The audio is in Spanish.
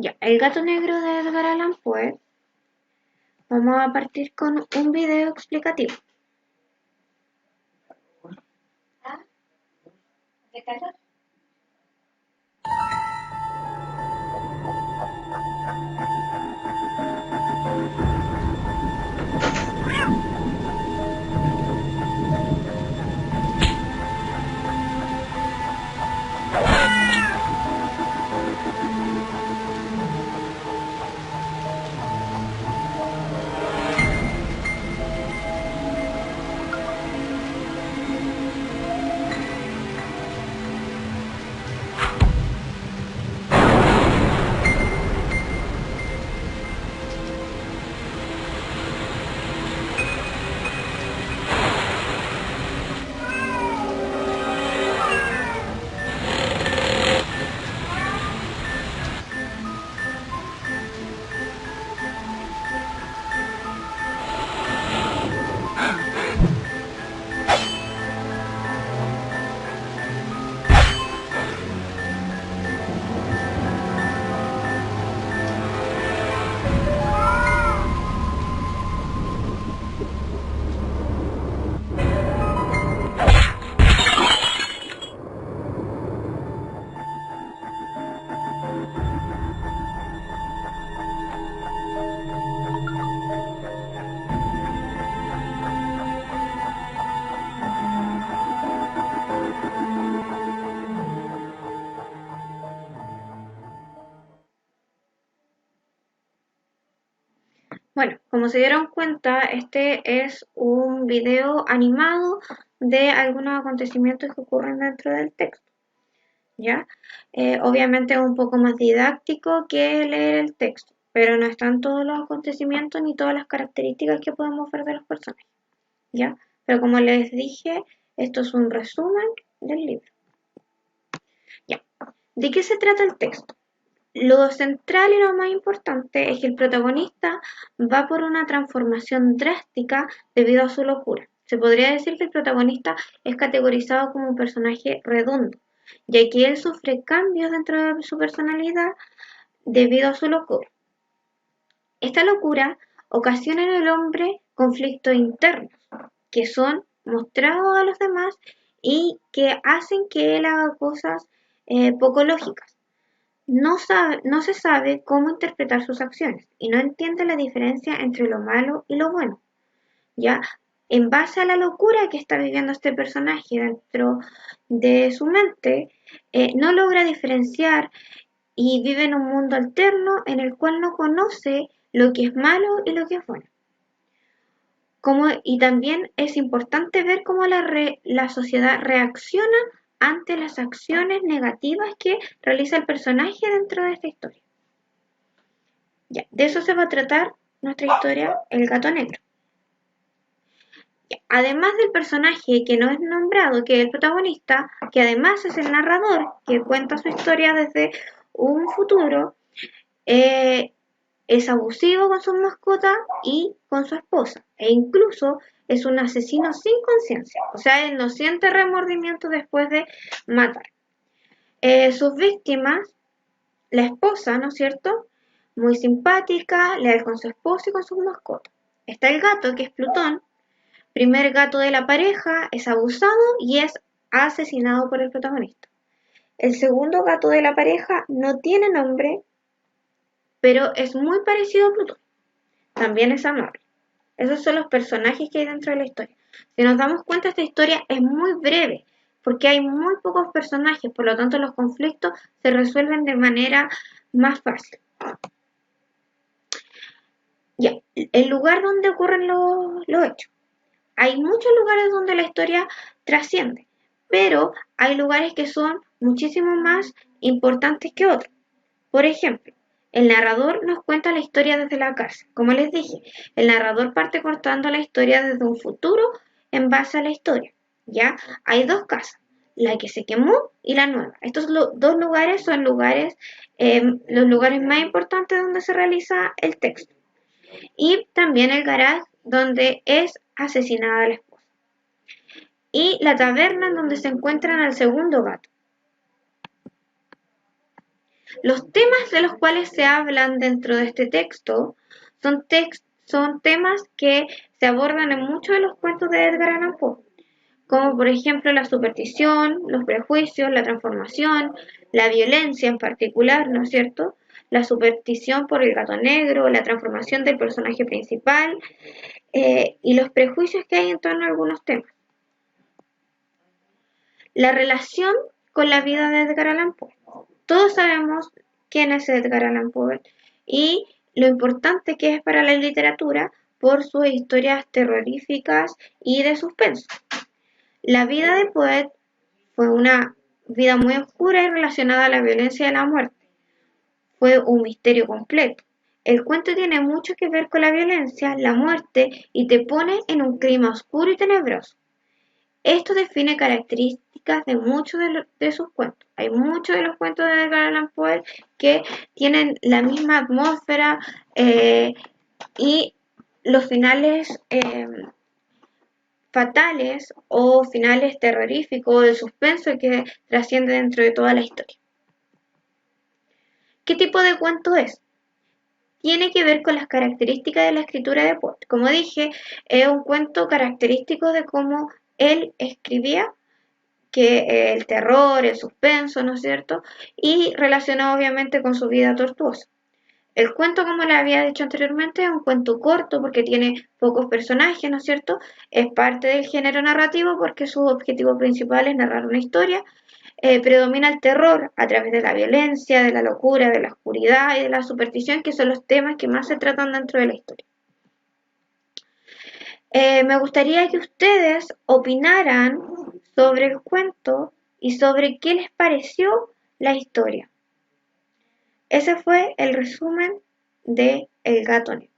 Ya, El gato negro de Edgar Allan Poe. Vamos a partir con un video explicativo. ¿Qué tal? Bueno, como se dieron cuenta, este es un video animado de algunos acontecimientos que ocurren dentro del texto, ¿ya? Obviamente es un poco más didáctico que leer el texto, pero no están todos los acontecimientos ni todas las características que podemos ver de los personajes, ¿ya? Pero como les dije, esto es un resumen del libro. ¿Ya? ¿De qué se trata el texto? Lo central y lo más importante es que el protagonista va por una transformación drástica debido a su locura. Se podría decir que el protagonista es categorizado como un personaje redondo, ya que él sufre cambios dentro de su personalidad debido a su locura. Esta locura ocasiona en el hombre conflictos internos que son mostrados a los demás y que hacen que él haga cosas poco lógicas. No se sabe cómo interpretar sus acciones y no entiende la diferencia entre lo malo y lo bueno. Ya, en base a la locura que está viviendo este personaje dentro de su mente, no logra diferenciar y vive en un mundo alterno en el cual no conoce lo que es malo y lo que es bueno. Y también es importante ver cómo la sociedad reacciona ante las acciones negativas que realiza el personaje dentro de esta historia. Ya, de eso se va a tratar nuestra historia, El gato negro. Ya, además del personaje que no es nombrado, que es el protagonista, que además es el narrador, que cuenta su historia desde un futuro, es abusivo con sus mascotas y con su esposa, e incluso es un asesino sin conciencia, o sea, él no siente remordimiento después de matar. Sus víctimas, la esposa, ¿no es cierto? Muy simpática, leal con su esposo y con sus mascotas. Está el gato, que es Plutón, primer gato de la pareja, es abusado y es asesinado por el protagonista. El segundo gato de la pareja no tiene nombre, pero es muy parecido a Plutón. También es amable. Esos son los personajes que hay dentro de la historia. Si nos damos cuenta, esta historia es muy breve, porque hay muy pocos personajes, por lo tanto los conflictos se resuelven de manera más fácil. Ya, el lugar donde ocurren los hechos. Hay muchos lugares donde la historia trasciende, pero hay lugares que son muchísimo más importantes que otros. Por ejemplo, el narrador nos cuenta la historia desde la cárcel. Como les dije, el narrador parte contando la historia desde un futuro en base a la historia. ¿Ya? Hay dos casas, la que se quemó y la nueva. Estos dos lugares son los lugares más importantes donde se realiza el texto. Y también el garage donde es asesinada la esposa. Y la taberna en donde se encuentran al segundo gato. Los temas de los cuales se hablan dentro de este texto son temas que se abordan en muchos de los cuentos de Edgar Allan Poe, como por ejemplo la superstición, los prejuicios, la transformación, la violencia en particular, ¿no es cierto? La superstición por el gato negro, la transformación del personaje principal y los prejuicios que hay en torno a algunos temas. La relación con la vida de Edgar Allan Poe. Todos sabemos quién es Edgar Allan Poe y lo importante que es para la literatura por sus historias terroríficas y de suspenso. La vida de Poe fue una vida muy oscura y relacionada a la violencia y a la muerte. Fue un misterio completo. El cuento tiene mucho que ver con la violencia, la muerte y te pone en un clima oscuro y tenebroso. Esto define características de muchos de sus cuentos. Hay muchos de los cuentos de Edgar Allan Poe que tienen la misma atmósfera y los finales fatales o finales terroríficos o de suspenso que trasciende dentro de toda la historia. ¿Qué tipo de cuento es? Tiene que ver con las características de la escritura de Poe. Como dije, es un cuento característico de cómo él escribía, que el terror, el suspenso, ¿no es cierto? Y relacionado obviamente con su vida tortuosa. El cuento, como le había dicho anteriormente, es un cuento corto porque tiene pocos personajes, ¿no es cierto? Es parte del género narrativo porque su objetivo principal es narrar una historia. Predomina el terror a través de la violencia, de la locura, de la oscuridad y de la superstición, que son los temas que más se tratan dentro de la historia. Me gustaría que ustedes opinaran sobre el cuento y sobre qué les pareció la historia. Ese fue el resumen de El gato negro.